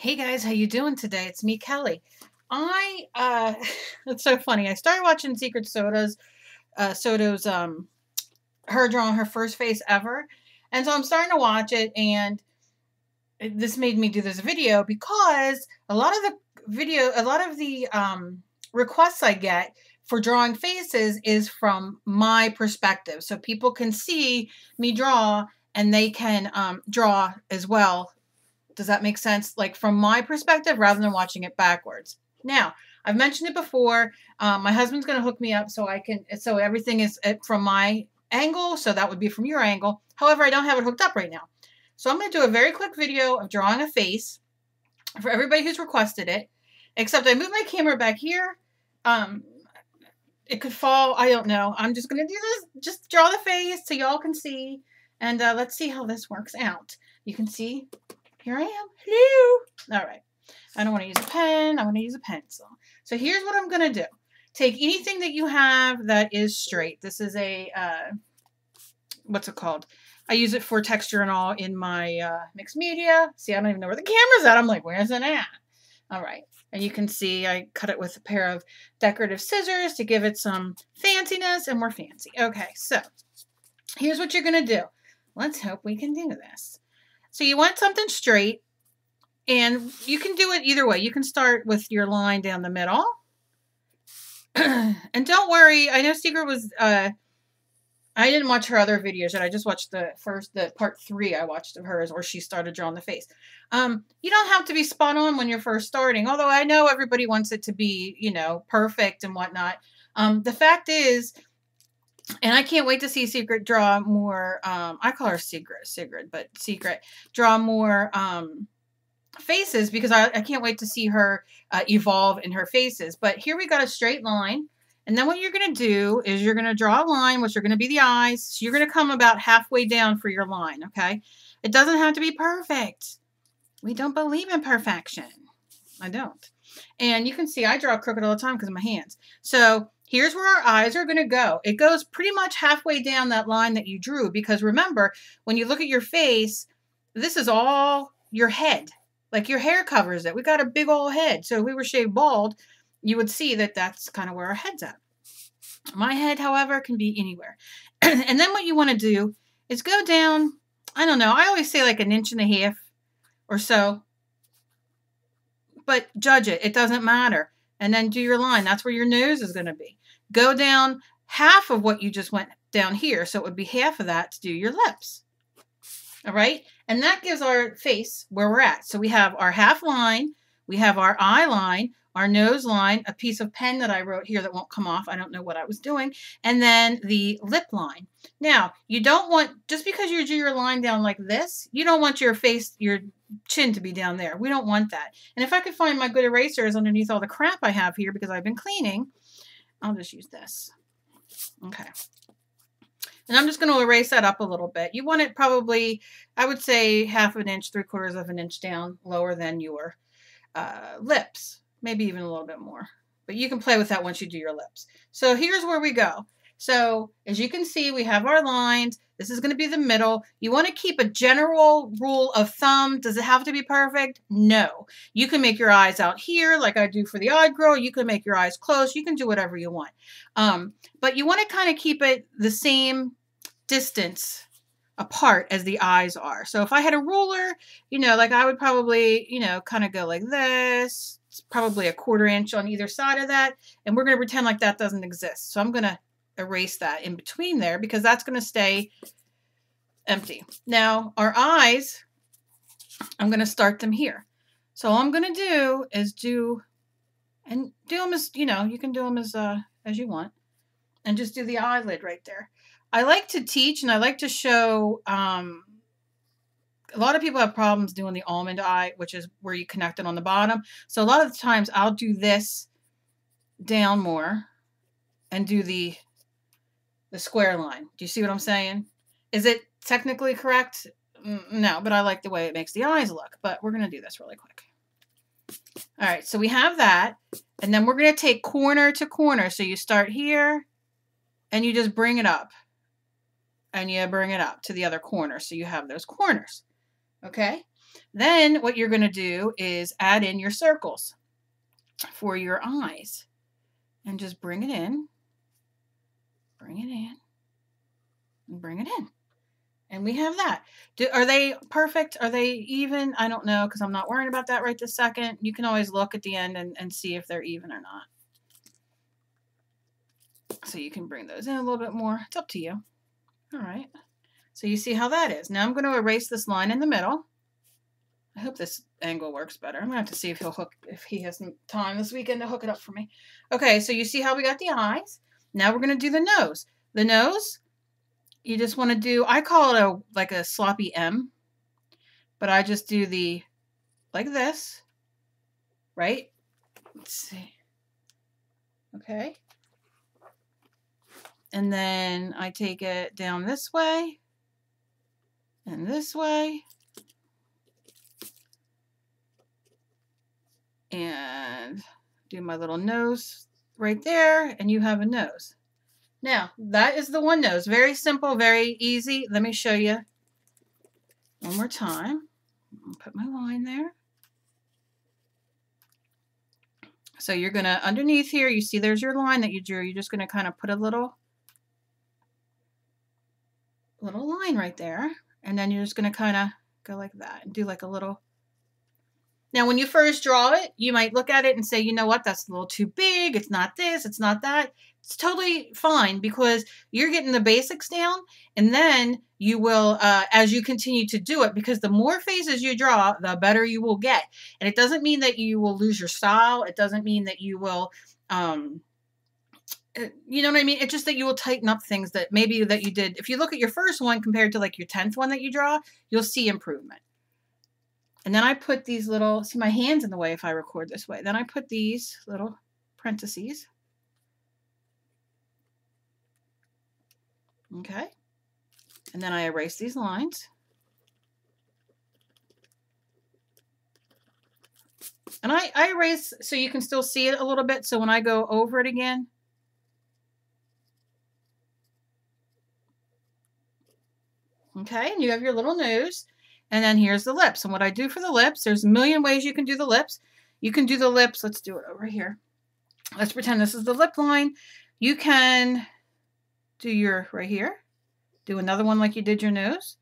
Hey guys, how you doing today? It's me, Kelly. I it's so funny. I started watching Secret Soda's her drawing her first face ever. And so I'm starting to watch it, and this made me do this video because a lot of the requests I get for drawing faces is from my perspective. So people can see me draw and they can draw as well. Does that make sense? Like from my perspective rather than watching it backwards. Now, I've mentioned it before. My husband's going to hook me up so everything is from my angle. So that would be from your angle. However, I don't have it hooked up right now. So I'm going to do a very quick video of drawing a face for everybody who's requested it. Except I moved my camera back here. It could fall. I don't know. I'm just going to do this. Just draw the face so y'all can see. And let's see how this works out. You can see. Here I am. Hello. All right. I don't want to use a pen. I want to use a pencil. So here's what I'm going to do. Take anything that you have that is straight. This is a, what's it called? I use it for texture and all in my mixed media. See, I don't even know where the camera's at. I'm like, where's it at? All right. And you can see I cut it with a pair of decorative scissors to give it some fanciness and more fancy. Okay, so here's what you're going to do. Let's hope we can do this. So you want something straight, and you can do it either way. You can start with your line down the middle. And don't worry, I know Secret was, I didn't watch her other videos yet. I just watched the part 3 I watched of hers where she started drawing the face. You don't have to be spot on when you're first starting, although I know everybody wants it to be, you know, perfect and whatnot. The fact is, and I can't wait to see Secret draw more, I call her Sigrid, but Secret draw more faces because I can't wait to see her evolve in her faces. But here we got a straight line. And then what you're going to do is you're going to draw a line, which are going to be the eyes. So you're going to come about halfway down for your line, okay? It doesn't have to be perfect. We don't believe in perfection. I don't. And you can see I draw crooked all the time because of my hands. So here's where our eyes are going to go. It goes pretty much halfway down that line that you drew because remember, when you look at your face, this is all your head. Like your hair covers it. We got a big old head. So if we were shaved bald, you would see that that's kind of where our head's at. My head, however, can be anywhere. And then what you want to do is go down, I don't know, I always say like 1.5 inches or so. But judge it. It doesn't matter. And then do your line. That's where your nose is going to be. Go down half of what you just went down here. So it would be half of that to do your lips. All right? And that gives our face where we're at. So we have our half line. We have our eye line, our nose line, a piece of pen that I wrote here that won't come off. I don't know what I was doing. And then the lip line. Now, you don't want, just because you drew your line down like this, you don't want your face, your chin to be down there. We don't want that. And if I could find my good erasers underneath all the crap I have here because I've been cleaning, I'll just use this. Okay. And I'm just going to erase that up a little bit. You want it probably, I would say 1/2 inch, 3/4 inch down lower than your lips. Maybe even a little bit more. But you can play with that once you do your lips. So here's where we go. So as you can see, we have our lines. This is going to be the middle. You want to keep a general rule of thumb. Does it have to be perfect? No. You can make your eyes out here like I do for the odd girl. You can make your eyes close. You can do whatever you want. But you want to kind of keep it the same distance apart as the eyes are. So if I had a ruler, you know, like I would probably, you know, kind of go like this. It's probably 1/4 inch on either side of that. And we're going to pretend like that doesn't exist. So I'm going to erase that in between there because that's going to stay empty. Now our eyes, I'm going to start them here. So all I'm going to do is do them as, you know, you can do them as you want and just do the eyelid right there. I like to teach and I like to show, a lot of people have problems doing the almond eye, which is where you connect it on the bottom. So a lot of the times I'll do this down more and do the square line. Do you see what I'm saying? Is it technically correct? No, but I like the way it makes the eyes look. But we're going to do this really quick. All right, so we have that. And then we're going to take corner to corner. So you start here and you just bring it up. And you bring it up to the other corner. So you have those corners. Okay? Then what you're going to do is add in your circles for your eyes and just bring it in, bring it in, and bring it in. And we have that. Are they perfect? Are they even? I don't know, because I'm not worrying about that right this second. You can always look at the end and see if they're even or not. So you can bring those in a little bit more. It's up to you. All right. So you see how that is. Now I'm going to erase this line in the middle. I hope this angle works better. I'm going to have to see if he has some time this weekend to hook it up for me. Okay, so you see how we got the eyes. Now we're going to do the nose. The nose, you just want to do, I call it like a sloppy M, but I just do the, like this, right? Let's see. Okay. And then I take it down this way and this way. And do my little nose right there, and you have a nose. Now, that is the one nose. Very simple, very easy. Let me show you one more time. I'll put my line there. So you're going to, underneath here, you see there's your line that you drew. You're just going to kind of put a little line right there. And then you're just going to kind of go like that and do like a little. Now, when you first draw it, you might look at it and say, you know what, that's a little too big. It's not this, it's not that. It's totally fine because you're getting the basics down, and then you will, as you continue to do it, because the more faces you draw, the better you will get. And it doesn't mean that you will lose your style. It doesn't mean that you will, you know what I mean? It's just that you will tighten up things that maybe that you did. If you look at your first one compared to like your 10th one that you draw, you'll see improvement. And then I put these little, see my hand's in the way if I record this way. Then I put these little parentheses. Okay. And then I erase these lines. And I erase so you can still see it a little bit. So when I go over it again, okay, and you have your little nose. And then here's the lips. And what I do for the lips, there's a million ways you can do the lips. You can do the lips. Let's do it over here. Let's pretend this is the lip line. You can do your right here. Do another one like you did your nose.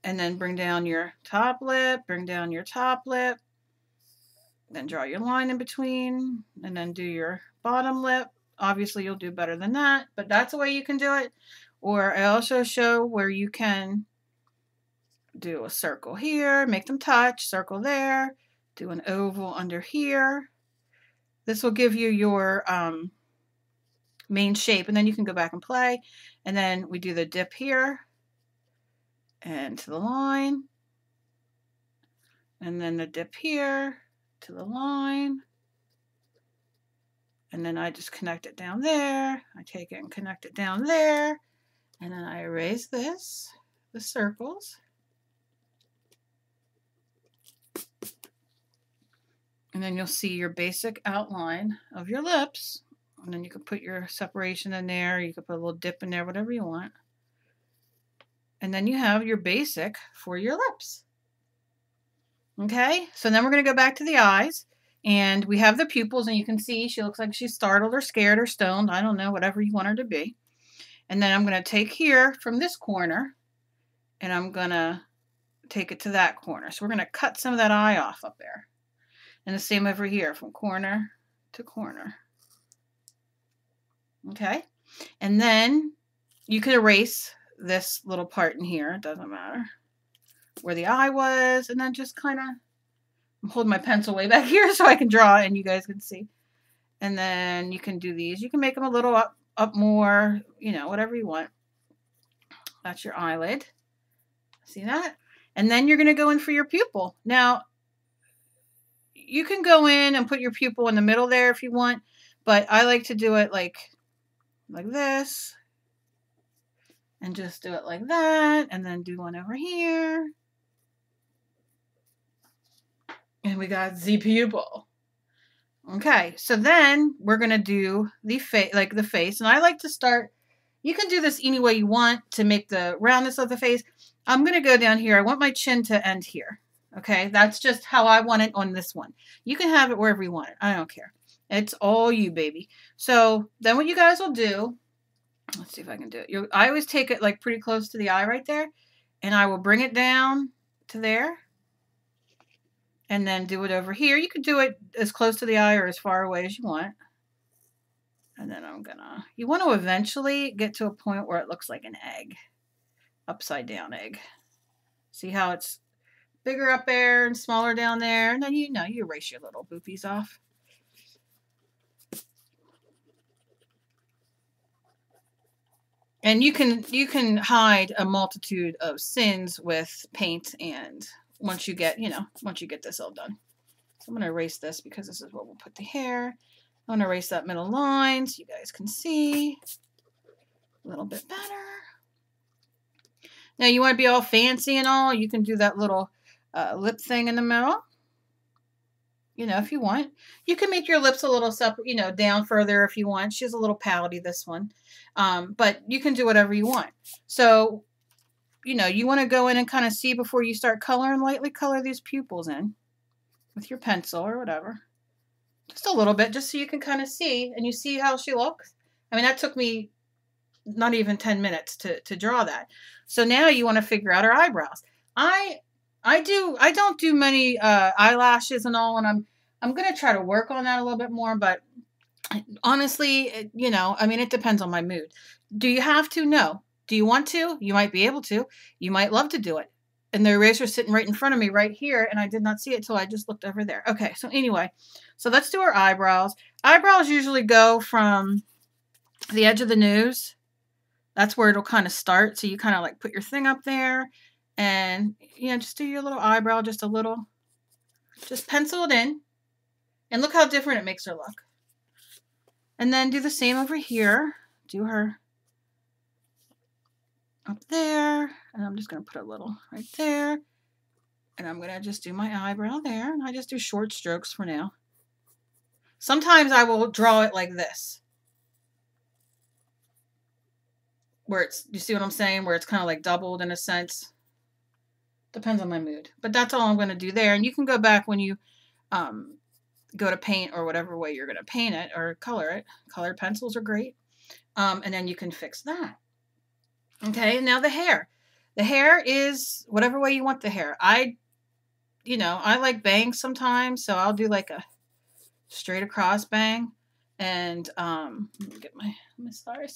And then bring down your top lip. Bring down your top lip. Then draw your line in between. And then do your bottom lip. Obviously, you'll do better than that. But that's the way you can do it. Or I also show where you can do a circle here, make them touch, circle there, do an oval under here. This will give you your main shape, and then you can go back and play. And then we do the dip here and to the line, and then the dip here to the line, and then I just connect it down there. I take it and connect it down there, and then I erase this, the circles. And then you'll see your basic outline of your lips. And then you can put your separation in there. You can put a little dip in there, whatever you want. And then you have your basic for your lips. Okay, so then we're going to go back to the eyes. And we have the pupils, and you can see she looks like she's startled or scared or stoned. I don't know, whatever you want her to be. And then I'm going to take here from this corner, and I'm going to take it to that corner. So we're going to cut some of that eye off up there. And the same over here from corner to corner. Okay. And then you can erase this little part in here. It doesn't matter where the eye was. And then just kind of, I'm holding my pencil way back here so I can draw and you guys can see. And then you can do these. You can make them a little up more, you know, whatever you want. That's your eyelid. See that? And then you're going to go in for your pupil. Now, you can go in and put your pupil in the middle there if you want, but I like to do it like this, and just do it like that, and then do one over here, and we got the pupil. Okay, so then we're gonna do the face, like the face, and I like to start. You can do this any way you want to make the roundness of the face. I'm gonna go down here. I want my chin to end here. Okay, that's just how I want it on this one. You can have it wherever you want it. I don't care. It's all you, baby. So then what you guys will do, let's see if I can do it. I always take it like pretty close to the eye right there, and I will bring it down to there, and then do it over here. You could do it as close to the eye or as far away as you want. And then you want to eventually get to a point where it looks like an egg, upside down egg. See how it's bigger up there and smaller down there, and then you erase your little boopies off. And you can hide a multitude of sins with paint, and once you get this all done. So I'm going to erase this because this is where we'll put the hair. I'm going to erase that middle line so you guys can see a little bit better. Now you want to be all fancy and all, you can do that little lip thing in the middle. If you want. You can make your lips a little separate, down further if you want. She's a little pouty, this one. But you can do whatever you want. So, you want to go in and kind of see before you start coloring, lightly color these pupils in with your pencil or whatever. Just a little bit, just so you can kind of see, and you see how she looks. I mean, that took me not even 10 minutes to draw that. So now you want to figure out her eyebrows. I don't do many eyelashes and all, and I'm going to try to work on that a little bit more, but honestly, it depends on my mood. Do you have to? No. Do you want to? You might be able to. You might love to do it. And the eraser's sitting right in front of me right here, and I did not see it till I just looked over there. Okay, so anyway, so let's do our eyebrows. Eyebrows usually go from the edge of the nose. That's where it'll kind of start. So you kind of like put your thing up there, and just do your little eyebrow, just a little. Just pencil it in, and look how different it makes her look. And then do the same over here. Do her up there, and I'm just going to put a little right there, and I'm going to just do my eyebrow there, and I just do short strokes for now. Sometimes I will draw it like this, where you see what I'm saying, where it's kind of like doubled in a sense. Depends on my mood, but that's all I'm going to do there. And you can go back when you go to paint or whatever way you're going to paint it or color it. Colored pencils are great, and then you can fix that. Okay, now the hair. The hair is whatever way you want the hair. I like bangs sometimes, so I'll do like a straight across bang. And let me get sorry.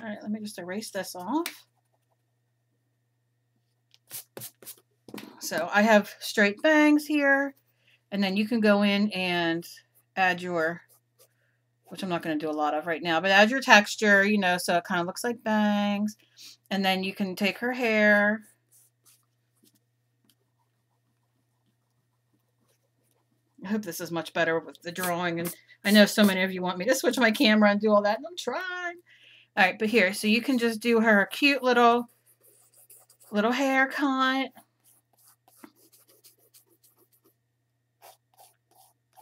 All right, let me just erase this off. So I have straight bangs here, and then you can go in and add your, which I'm not going to do a lot of right now, but add your texture, so it kind of looks like bangs. And then you can take her hair. I hope this is much better with the drawing. And I know so many of you want me to switch my camera and do all that, and I'm trying. All right, but here, so you can just do her cute little haircut.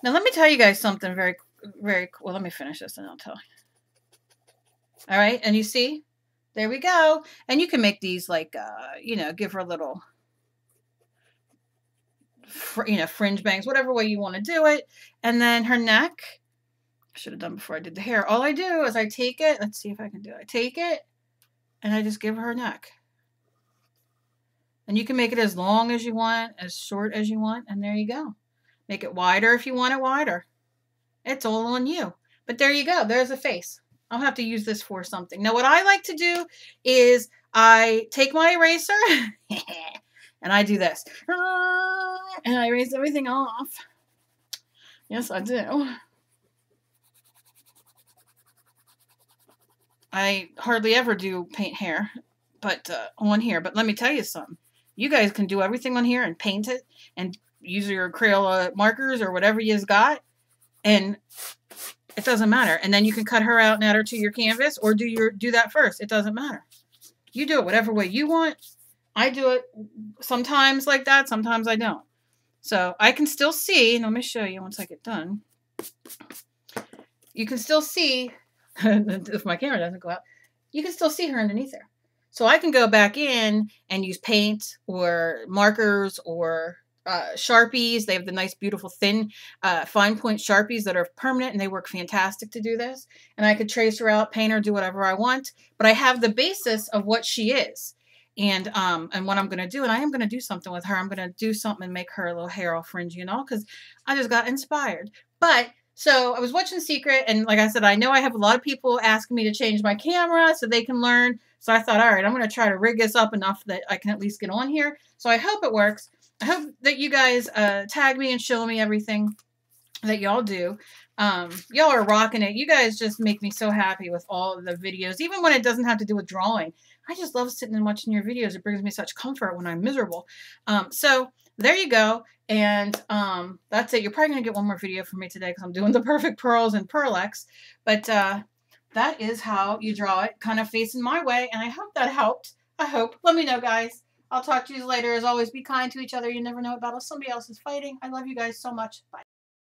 Now let me tell you guys something very, very cool. Well, let me finish this and I'll tell you. All right, and you see? There we go. And you can make these like, give her a little, fringe bangs, whatever way you want to do it. And then her neck, I should have done before I did the hair. All I do is I take it. Let's see if I can do it. I take it and I just give her a neck. And you can make it as long as you want, as short as you want. And there you go. Make it wider if you want it wider. It's all on you. But there you go. There's a face. I'll have to use this for something. Now, what I like to do is I take my eraser and I do this. And I erase everything off. Yes, I do. I hardly ever do paint hair, but on here. But let me tell you something. You guys can do everything on here and paint it and use your Crayola markers or whatever you've got. And it doesn't matter. And then you can cut her out and add her to your canvas or do that first. It doesn't matter. You do it whatever way you want. I do it sometimes like that. Sometimes I don't. So I can still see, and let me show you once I get done. You can still see, if my camera doesn't go out, you can still see her underneath there. So I can go back in and use paint or markers or Sharpies. They have the nice, beautiful, thin, fine point Sharpies that are permanent, and they work fantastic to do this. And I could trace her out, paint her, do whatever I want. But I have the basis of what she is. And what I'm going to do, and I am going to do something with her. I'm going to do something and make her a little hair all fringy and all, because I just got inspired. But so I was watching Secret, and like I said, I know I have a lot of people asking me to change my camera so they can learn. So I thought, all right, I'm going to try to rig this up enough that I can at least get on here. So I hope it works. I hope that you guys tag me and show me everything that y'all do. Y'all are rocking it. You guys just make me so happy with all of the videos, even when it doesn't have to do with drawing. I just love sitting and watching your videos. It brings me such comfort when I'm miserable. So there you go. And that's it. You're probably going to get one more video from me today because I'm doing the perfect pearls and Pearl-Ex. But that is how you draw it, kind of facing my way. And I hope that helped. I hope. Let me know, guys. I'll talk to you later. As always, be kind to each other. You never know what battle somebody else is fighting. I love you guys so much. Bye.